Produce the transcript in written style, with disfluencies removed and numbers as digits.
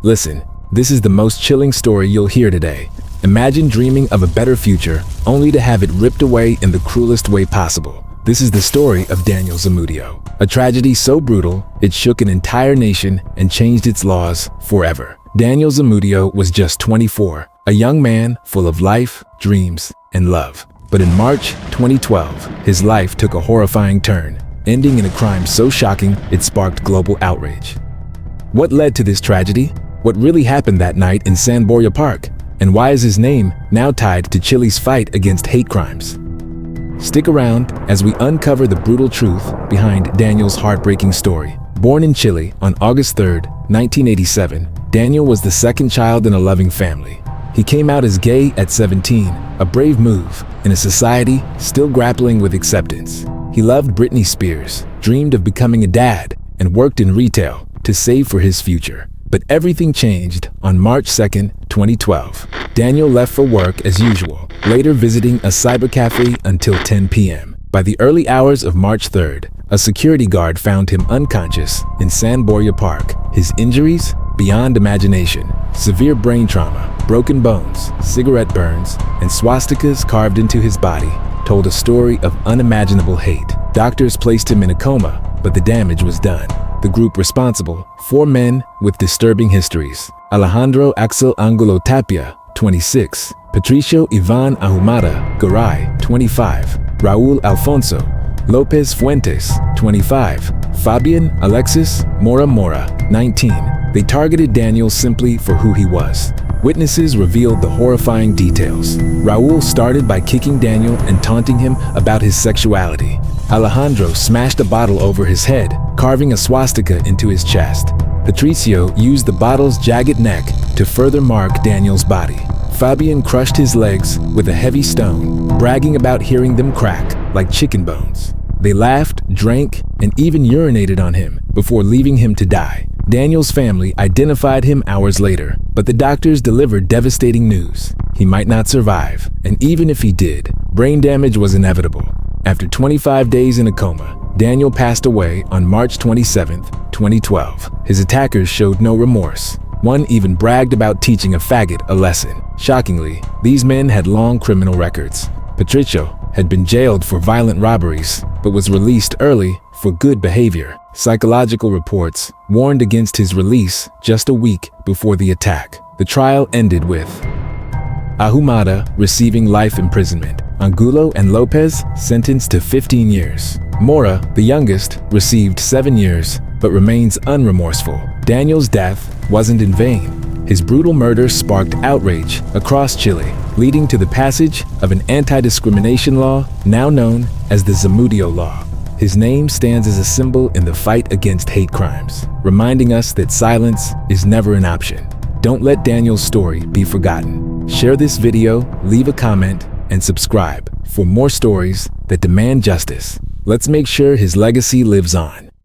Listen, this is the most chilling story you'll hear today. Imagine dreaming of a better future, only to have it ripped away in the cruelest way possible. This is the story of Daniel Zamudio, a tragedy so brutal it shook an entire nation and changed its laws forever. Daniel Zamudio was just 24, a young man full of life, dreams, and love. But in March 2012, his life took a horrifying turn, ending in a crime so shocking it sparked global outrage. What led to this tragedy? What really happened that night in Zamudio Park? And why is his name now tied to Chile's fight against hate crimes? Stick around as we uncover the brutal truth behind Daniel's heartbreaking story. Born in Chile on August 3, 1987, Daniel was the second child in a loving family. He came out as gay at 17, a brave move in a society still grappling with acceptance. He loved Britney Spears, dreamed of becoming a dad, and worked in retail to save for his future. But everything changed on March 2, 2012. Daniel left for work as usual, later visiting a cybercafe until 10 p.m. By the early hours of March 3rd, a security guard found him unconscious in Zamudio Park. His injuries? Beyond imagination. Severe brain trauma, broken bones, cigarette burns, and swastikas carved into his body told a story of unimaginable hate. Doctors placed him in a coma, but the damage was done. The group responsible, 4 men with disturbing histories: Alejandro Axel Angulo Tapia, 26, Patricio Ivan Ahumada Garay, 25, Raul Alfonso Lopez Fuentes, 25, Fabian Alexis Mora Mora, 19. They targeted Daniel simply for who he was. Witnesses revealed the horrifying details. Raul started by kicking Daniel and taunting him about his sexuality. Alejandro smashed a bottle over his head, carving a swastika into his chest. Patricio used the bottle's jagged neck to further mark Daniel's body. Fabian crushed his legs with a heavy stone, bragging about hearing them crack like chicken bones. They laughed, drank, and even urinated on him before leaving him to die. Daniel's family identified him hours later, but the doctors delivered devastating news. He might not survive, and even if he did, brain damage was inevitable. After 25 days in a coma, Daniel passed away on March 27, 2012. His attackers showed no remorse. One even bragged about teaching a faggot a lesson. Shockingly, these men had long criminal records. Patricio had been jailed for violent robberies, but was released early for good behavior. Psychological reports warned against his release just a week before the attack. The trial ended with Ahumada receiving life imprisonment, Angulo and Lopez sentenced to 15 years. Mora, the youngest, received 7 years, but remains unremorseful. Daniel's death wasn't in vain. His brutal murder sparked outrage across Chile, leading to the passage of an anti-discrimination law now known as the Zamudio Law. His name stands as a symbol in the fight against hate crimes, reminding us that silence is never an option. Don't let Daniel's story be forgotten. Share this video, leave a comment, and subscribe for more stories that demand justice. Let's make sure his legacy lives on.